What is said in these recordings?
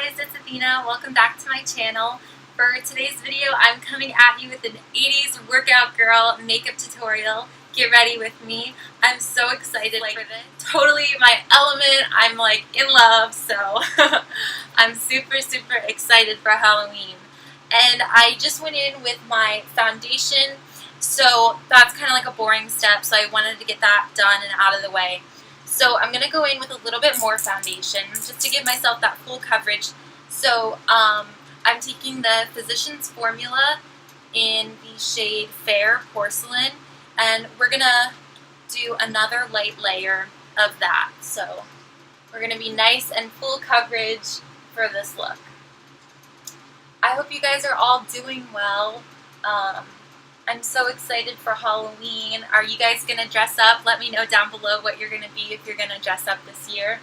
guys, it's Athena. Welcome back to my channel. For today's video, I'm coming at you with an 80s workout girl makeup tutorial. Get ready with me. I'm so excited for this. Totally my element. I'm like in love, so I'm super excited for Halloween. And I just went in with my foundation, so that's kind of like a boring step, so I wanted to get that done and out of the way. So I'm going to go in with a little bit more foundation just to give myself that full coverage. So I'm taking the Physicians Formula in the shade Fair Porcelain, and we're going to do another light layer of that. So we're going to be nice and full coverage for this look. I hope you guys are all doing well. I'm so excited for Halloween. Are you guys going to dress up? Let me know down below what you're going to be if you're going to dress up this year.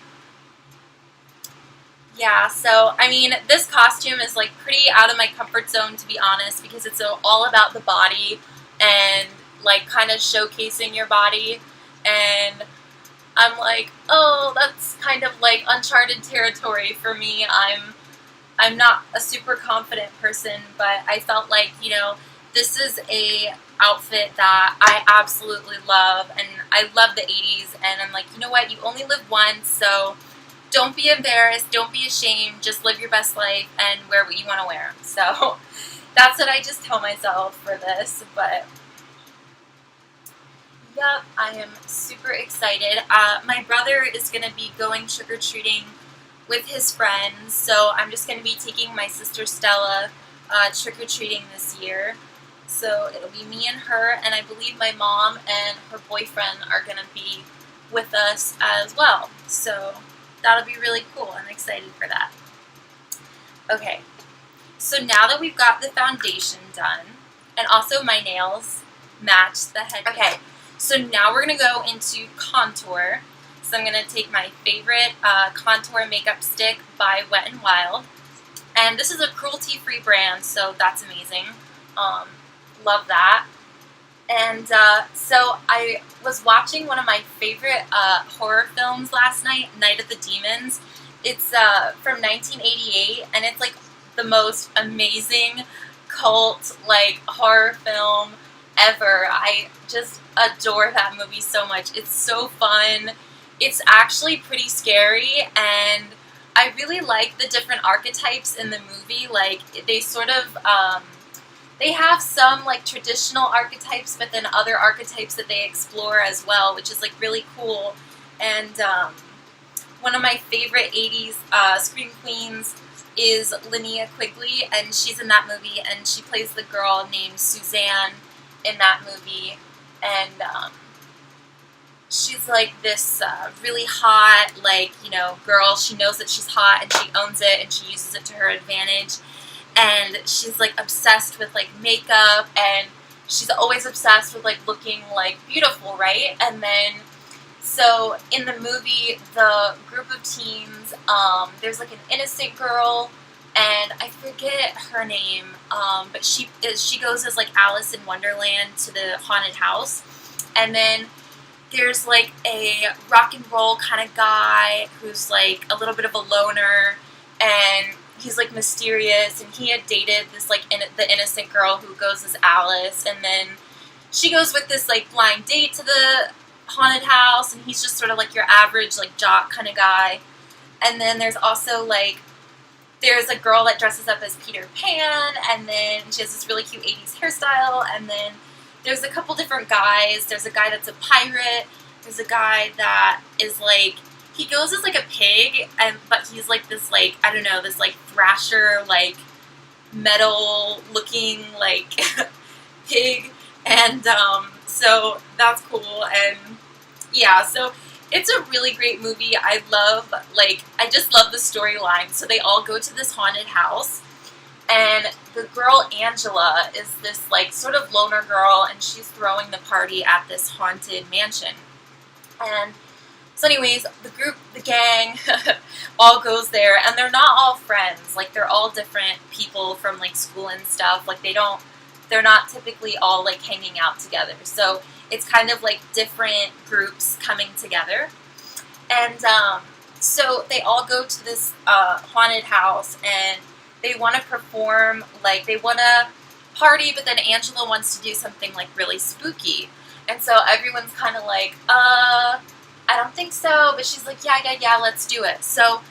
Yeah, so, I mean, this costume is like pretty out of my comfort zone, to be honest, because it's all about the body and like kind of showcasing your body. And I'm like, oh, that's kind of like uncharted territory for me. I'm not a super confident person, but I felt like, you know, this is a outfit that I absolutely love, and I love the 80s, and I'm like, you know what, you only live once, so don't be embarrassed, don't be ashamed, just live your best life and wear what you want to wear. So that's what I just tell myself for this, but yep, I am super excited. My brother is going to be going trick-or-treating with his friends, so I'm just going to be taking my sister Stella trick-or-treating this year. So it'll be me and her, and I believe my mom and her boyfriend are going to be with us as well. So that'll be really cool. I'm excited for that. Okay, so now that we've got the foundation done, and also my nails match the head. Okay, so now we're going to go into contour. So I'm going to take my favorite contour makeup stick by Wet n Wild. And this is a cruelty-free brand, so that's amazing. Love that. And so I was watching one of my favorite horror films last night, Night of the Demons. It's from 1988, and it's like the most amazing cult like horror film ever. I just adore that movie so much. It's so fun. It's actually pretty scary, and I really like the different archetypes in the movie. Like, they sort of they have some like traditional archetypes, but then other archetypes that they explore as well, which is like really cool. And one of my favorite 80s scream queens is Linnea Quigley, and she's in that movie, and she plays the girl named Suzanne in that movie. And she's like this really hot, like, you know, girl. She knows that she's hot, and she owns it, and she uses it to her advantage. And she's like obsessed with like makeup, and she's always obsessed with like looking like beautiful, right? And then, so in the movie, the group of teens, there's like an innocent girl, and I forget her name, but she goes as like Alice in Wonderland to the haunted house. And then there's like a rock and roll kind of guy who's like a little bit of a loner, and he's like mysterious, and he had dated this like the innocent girl who goes as Alice, and then she goes with this like blind date to the haunted house, and he's just sort of like your average like jock kind of guy. And then there's also like, there's a girl that dresses up as Peter Pan, and then she has this really cute 80s hairstyle. And then there's a couple different guys. There's a guy that's a pirate. There's a guy that is like, he goes as like a pig, but he's like this like, I don't know, this like thrasher, like metal looking like pig. And so that's cool. And yeah, so it's a really great movie. I just love the storyline. So they all go to this haunted house, and the girl Angela is this like sort of loner girl, and she's throwing the party at this haunted mansion. And so anyways, the gang, all goes there, and they're not all friends. Like, they're all different people from like school and stuff. Like, they're not typically all like hanging out together. So it's kind of like different groups coming together. And So they all go to this haunted house, and they want to perform, like, they want to party, but then Angela wants to do something, like, really spooky. And so everyone's kind of like, I don't think so. But she's like, yeah, let's do it. So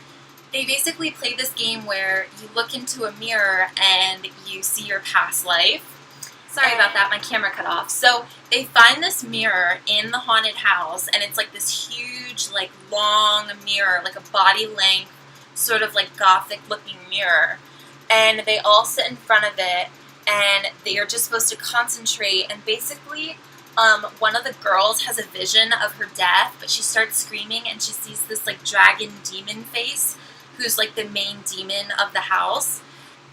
they basically play this game where you look into a mirror and you see your past life. Sorry about that, my camera cut off. So they find this mirror in the haunted house, and it's like this huge, like, long mirror, like a body length, sort of like gothic looking mirror. And they all sit in front of it, and they are just supposed to concentrate. And basically, one of the girls has a vision of her death, but she starts screaming, and she sees this, like, dragon demon face, who's, like, the main demon of the house.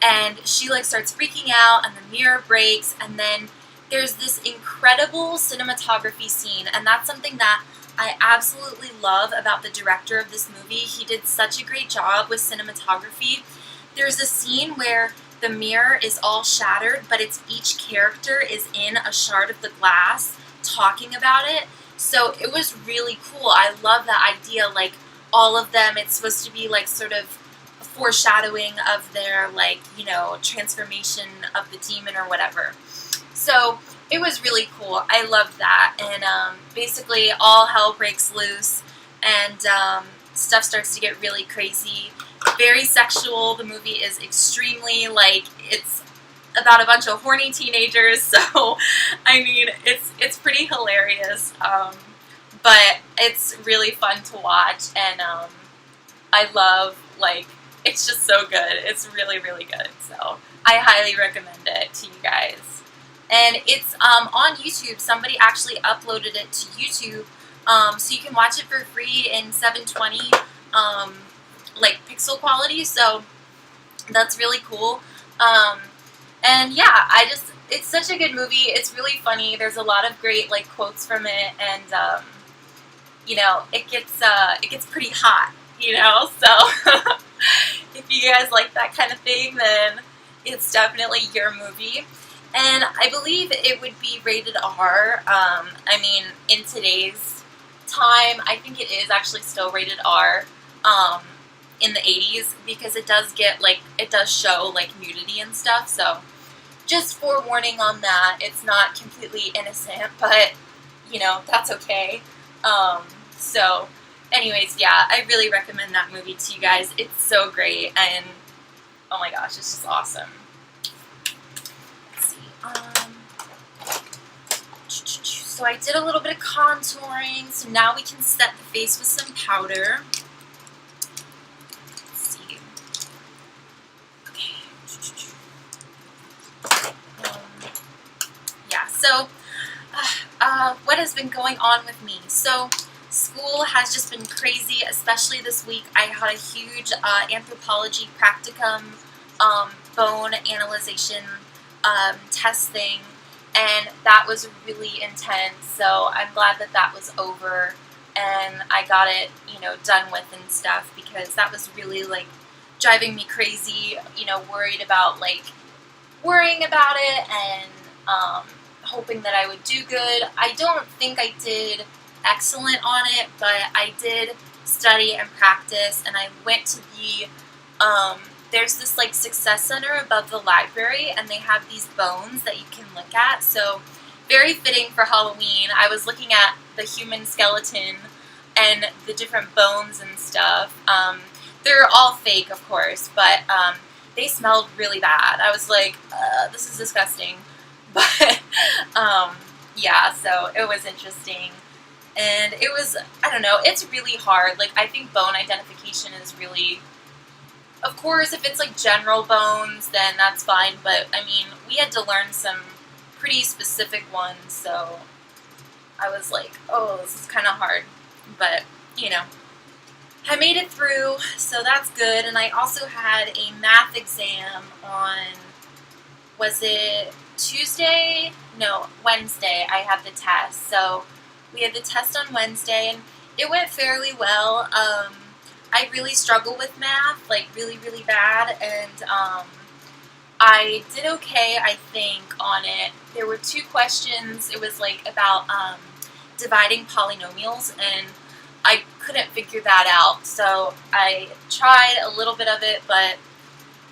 And she, like, starts freaking out, and the mirror breaks, and then there's this incredible cinematography scene, and that's something that I absolutely love about the director of this movie. He did such a great job with cinematography. There's a scene where the mirror is all shattered, but it's each character is in a shard of the glass talking about it. So it was really cool. I love that idea, like, all of them, it's supposed to be, like, sort of foreshadowing of their, like, you know, transformation of the demon or whatever. So it was really cool. I loved that. And basically all hell breaks loose, and stuff starts to get really crazy. Very sexual. The movie is extremely, like, it's about a bunch of horny teenagers, so I mean, it's pretty hilarious. But it's really fun to watch, and I love, like, it's just so good. It's really, really good. So I highly recommend it to you guys. And it's on YouTube. Somebody actually uploaded it to YouTube, so you can watch it for free in 720, like, pixel quality. So that's really cool. And yeah, it's such a good movie. It's really funny. There's a lot of great, like, quotes from it, and you know, it gets pretty hot, you know. So if you guys like that kind of thing, then it's definitely your movie. And I believe it would be rated R. I mean, in today's time, I think it is actually still rated R in the 80s, because it does get, like, it does show, like, nudity and stuff. So just forewarning on that. It's not completely innocent, but, you know, that's okay. So anyways, yeah, I really recommend that movie to you guys. It's so great, and oh my gosh, it's just awesome. Let's see. So I did a little bit of contouring, so now we can set the face with some powder. Let's see. Okay. Yeah, so what has been going on with me? So school has just been crazy, especially this week. I had a huge anthropology practicum bone analyzation test thing, and that was really intense. So I'm glad that that was over and I got it, you know, done with and stuff, because that was really, like, driving me crazy, you know, worrying about it, and hoping that I would do good. I don't think I did excellent on it, but I did study and practice, and I went to the there's this, like, success center above the library, and they have these bones that you can look at. So very fitting for Halloween. I was looking at the human skeleton and the different bones and stuff. They're all fake, of course, but they smelled really bad. I was like, this is disgusting. But yeah, so it was interesting. And it was, I don't know, it's really hard. Like, I think bone identification is really, of course, if it's, like, general bones, then that's fine. But, I mean, we had to learn some pretty specific ones, so I was like, oh, this is kind of hard. But, you know, I made it through, so that's good. And I also had a math exam on, was it Tuesday? No, Wednesday I had the test. So we had the test on Wednesday, and it went fairly well. I really struggle with math, like, really, really bad, and I did okay, I think, on it. There were 2 questions. It was, like, about dividing polynomials, and I couldn't figure that out. So I tried a little bit of it, but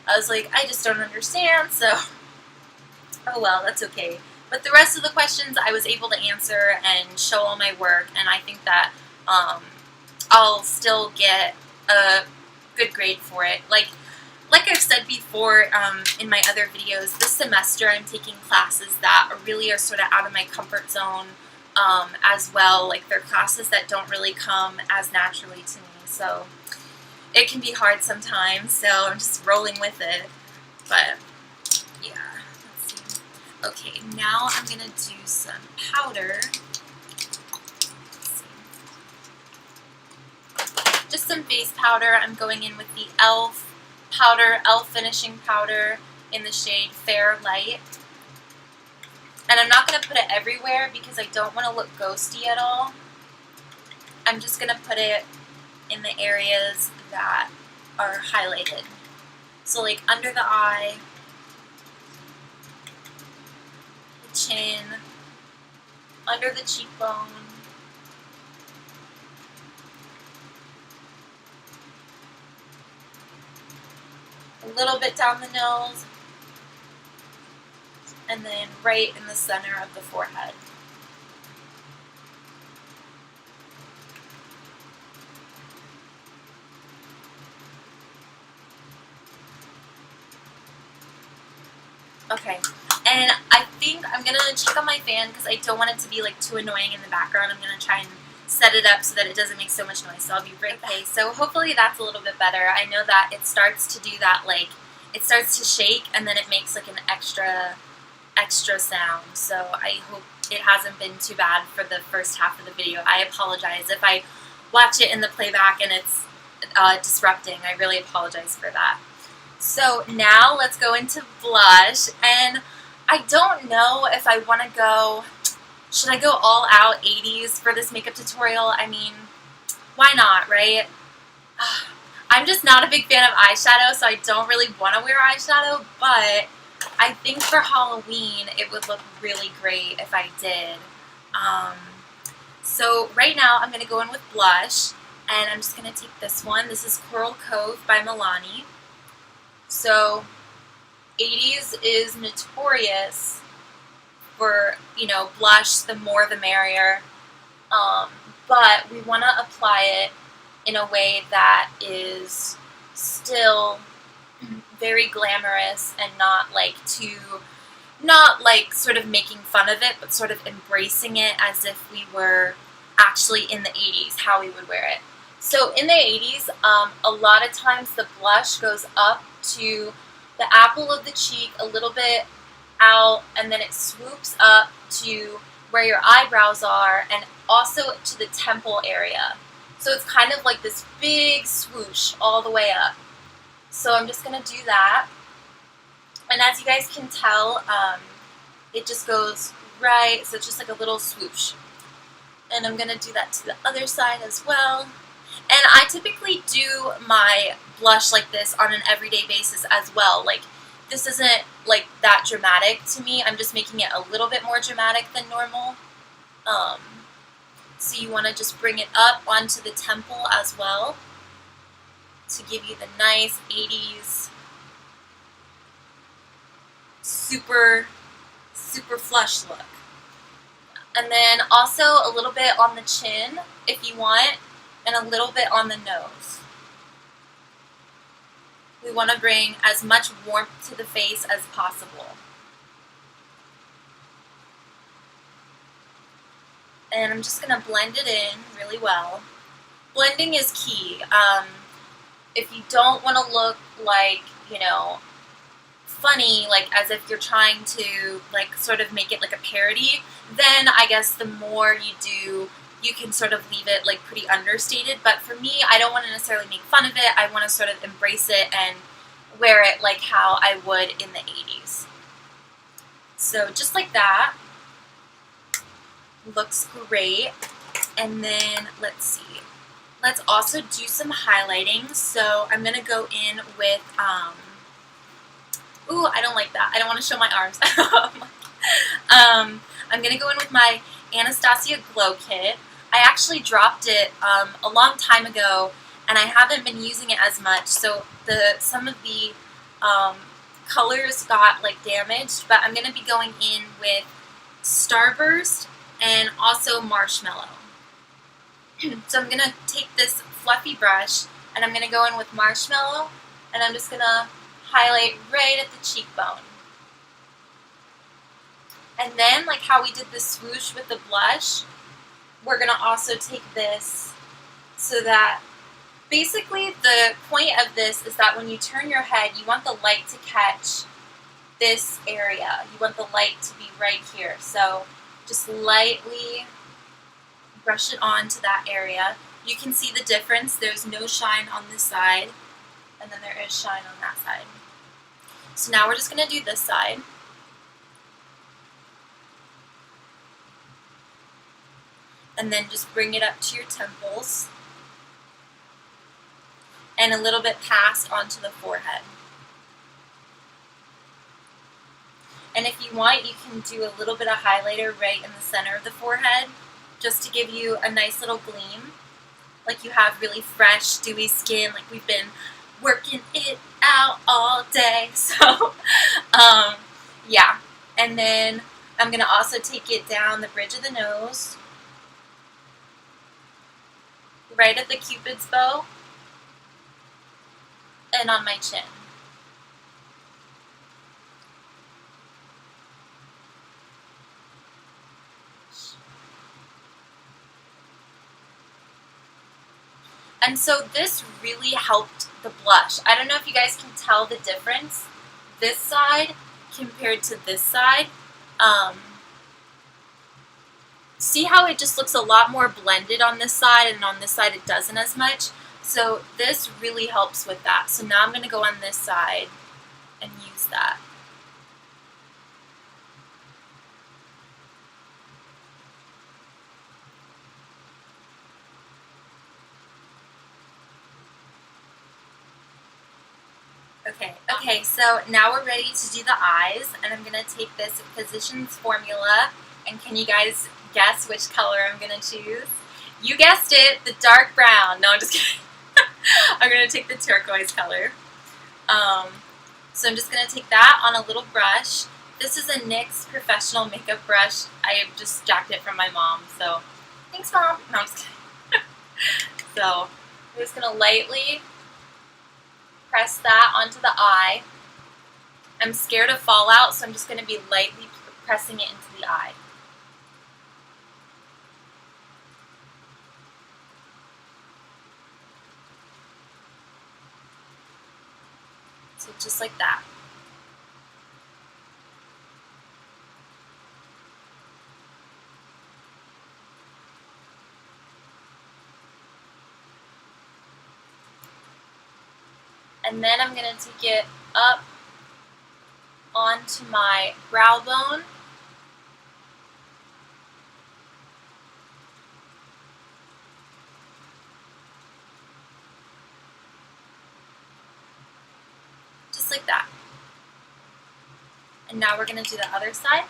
I was like, I just don't understand, so oh well, that's okay. But the rest of the questions I was able to answer and show all my work, and I think that I'll still get a good grade for it. Like I've said before in my other videos, this semester I'm taking classes that really are sort of out of my comfort zone as well. Like they're classes that don't really come as naturally to me, so it can be hard sometimes, so I'm just rolling with it. But yeah, let's see. Okay, now I'm going to do some powder. Just some face powder. I'm going in with the e.l.f. powder, e.l.f. finishing powder in the shade Fair Light. And I'm not going to put it everywhere because I don't want to look ghosty at all. I'm just going to put it in the areas that are highlighted. So like under the eye, the chin, under the cheekbone, a little bit down the nose, and then right in the center of the forehead. Okay, and I think I'm going to check on my fan because I don't want it to be like too annoying in the background. I'm going to try and set it up so that it doesn't make so much noise, so I'll be right back. Okay, so hopefully that's a little bit better. I know that it starts to do that, like, it starts to shake and then it makes like an extra sound, so I hope it hasn't been too bad for the first half of the video. I apologize if I watch it in the playback and it's disrupting. I really apologize for that. So now let's go into blush, and I don't know if I want to go, should I go all out 80s for this makeup tutorial? I mean, why not, right? I'm just not a big fan of eyeshadow, so I don't really want to wear eyeshadow, but I think for Halloween it would look really great if I did. So right now I'm going to go in with blush, and I'm just going to take this one. This is Coral Cove by Milani. So 80s is notorious for, you know, blush, the more the merrier, but we want to apply it in a way that is still very glamorous and not like sort of making fun of it, but sort of embracing it as if we were actually in the 80s, how we would wear it. So in the 80s, a lot of times the blush goes up to the apple of the cheek, a little bit out, and then it swoops up to where your eyebrows are and also to the temple area. So it's kind of like this big swoosh all the way up. So I'm just going to do that. And as you guys can tell, it just goes right, so it's just like a little swoosh. And I'm going to do that to the other side as well. And I typically do my blush like this on an everyday basis as well. Like, this isn't like that dramatic to me. I'm just making it a little bit more dramatic than normal. So you want to just bring it up onto the temple as well to give you the nice 80s super flush look. And then also a little bit on the chin if you want, and a little bit on the nose. We want to bring as much warmth to the face as possible. And I'm just going to blend it in really well. Blending is key. If you don't want to look like, you know, funny, like as if you're trying to like sort of make it like a parody, then I guess the more you do, you can sort of leave it like pretty understated. But for me, I don't want to necessarily make fun of it. I want to sort of embrace it and wear it like how I would in the 80s. So just like that. Looks great. And then let's see. Let's also do some highlighting. So I'm going to go in with, ooh, I don't like that. I don't want to show my arms. I'm going to go in with my Anastasia Glow Kit. I actually dropped it a long time ago, and I haven't been using it as much, so some of the colors got like damaged, but I'm going to be going in with Starburst and also Marshmallow. So I'm going to take this fluffy brush, and I'm going to go in with Marshmallow, and I'm just going to highlight right at the cheekbone. And then, like how we did the swoosh with the blush, we're going to also take this so that basically the point of this is that when you turn your head, you want the light to catch this area. You want the light to be right here. So just lightly brush it onto that area. You can see the difference. There's no shine on this side, and then there is shine on that side. So now we're just going to do this side. And then just bring it up to your temples and a little bit past onto the forehead. And if you want, you can do a little bit of highlighter right in the center of the forehead just to give you a nice little gleam, like you have really fresh, dewy skin, like we've been working it out all day. So, yeah. And then I'm going to also take it down the bridge of the nose, right at the Cupid's bow, and on my chin. And so this really helped the blush. I don't know if you guys can tell the difference, this side compared to this side. See how it just looks a lot more blended on this side, and on this side it doesn't as much? So this really helps with that. So now I'm going to go on this side and use that. Okay, so now we're ready to do the eyes, and I'm going to take this Physicians Formula, and can you guys guess which color I'm going to choose? You guessed it, the dark brown. No, I'm just kidding. I'm going to take the turquoise color. So I'm just going to take that on a little brush. This is a NYX professional makeup brush. I just jacked it from my mom, so thanks, Mom. No, I'm just kidding. So I'm just going to lightly press that onto the eye. I'm scared of fallout, so I'm just going to be lightly pressing it into the eye. So just like that. And then I'm going to take it up onto my brow bone. Just like that. And now we're going to do the other side.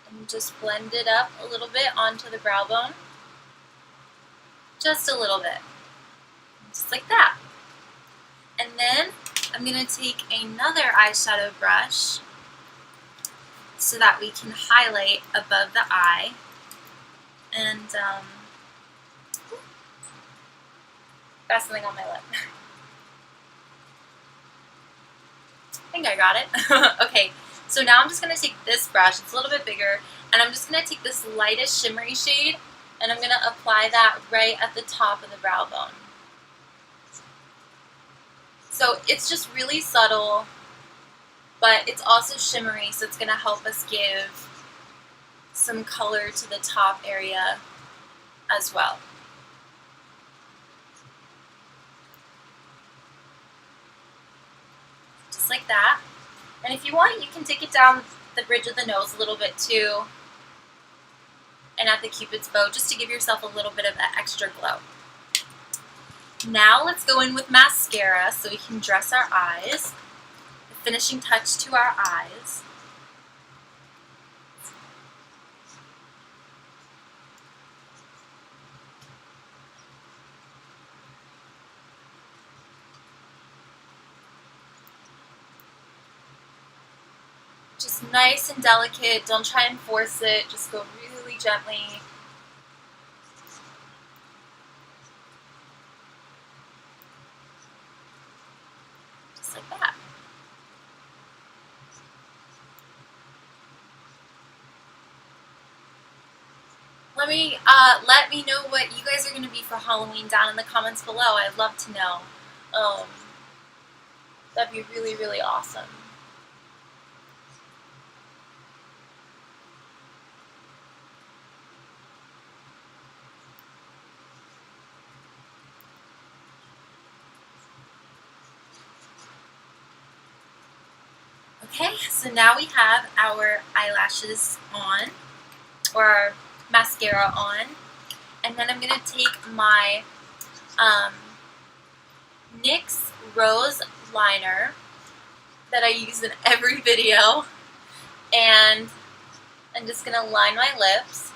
And just blend it up a little bit onto the brow bone. Just a little bit. Just like that. And then I'm going to take another eyeshadow brush so that we can highlight above the eye. And got something on my lip. I think I got it. Okay. So now I'm just going to take this brush, it's a little bit bigger, and I'm just going to take this lightest shimmery shade, and I'm going to apply that right at the top of the brow bone. So it's just really subtle, but it's also shimmery, so it's going to help us give some color to the top area as well. like that. And if you want, you can take it down the bridge of the nose a little bit too, and at the Cupid's bow, just to give yourself a little bit of that extra glow. Now let's go in with mascara so we can dress our eyes. The finishing touch to our eyes. Just nice and delicate. Don't try and force it. Just go really gently. Just like that. Let me know what you guys are going to be for Halloween down in the comments below. I'd love to know. That'd be really, really awesome. Okay, so now we have our eyelashes on, or our mascara on, and then I'm going to take my NYX Rose liner that I use in every video, and I'm just going to line my lips.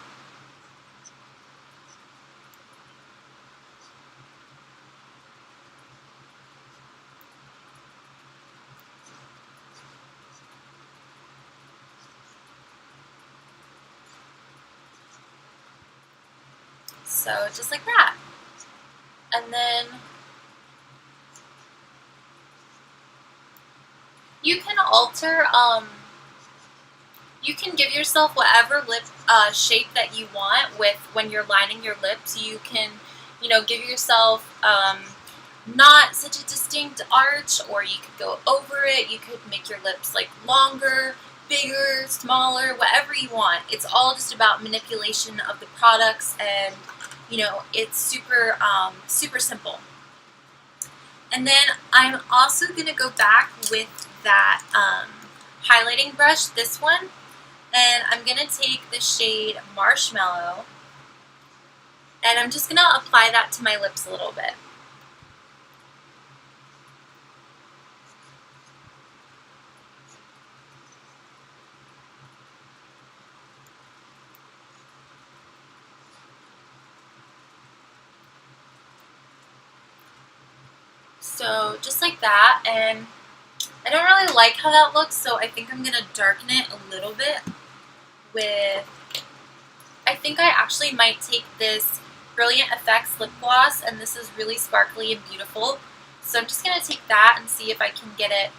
So just like that. And then you can alter, you can give yourself whatever lip shape that you want with when you're lining your lips. You can, give yourself not such a distinct arch, or you could go over it. You could make your lips like longer, bigger, smaller, whatever you want. It's all just about manipulation of the products, and it's super, super simple. And then I'm also going to go back with that highlighting brush, this one, and I'm going to take the shade Marshmallow, and I'm just going to apply that to my lips a little bit. So just like that, and I don't really like how that looks, so I think I'm going to darken it a little bit with, I think I actually might take this Brilliant Effects lip gloss, and this is really sparkly and beautiful, so I'm just going to take that and see if I can get it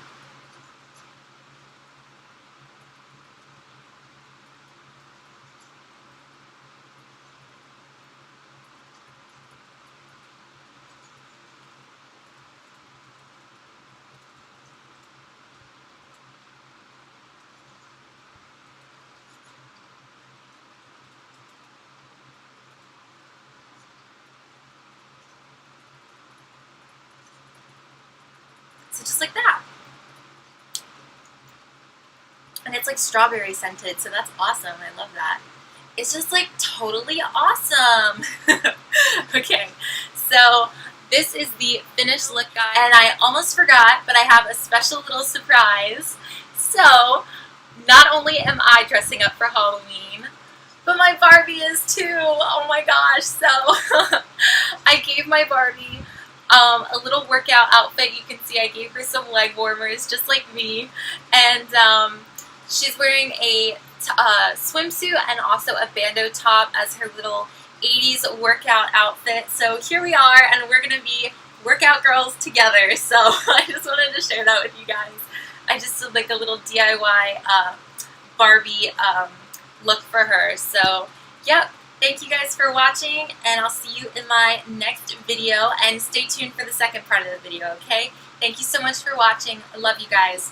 so just like that. And it's like strawberry scented, so that's awesome. I love that. It's just like totally awesome. Okay, so this is the finished look, guys. And I almost forgot, but I have a special little surprise. So not only am I dressing up for Halloween, but my Barbie is too. Oh my gosh. So I gave my Barbie a little workout outfit. You can see I gave her some leg warmers, just like me, and she's wearing a swimsuit and also a bandeau top as her little 80s workout outfit. So here we are, and we're gonna be workout girls together. So I just wanted to share that with you guys. I just did like a little DIY Barbie look for her. So yep. Thank you guys for watching, and I'll see you in my next video, and stay tuned for the second part of the video, okay? Thank you so much for watching. I love you guys.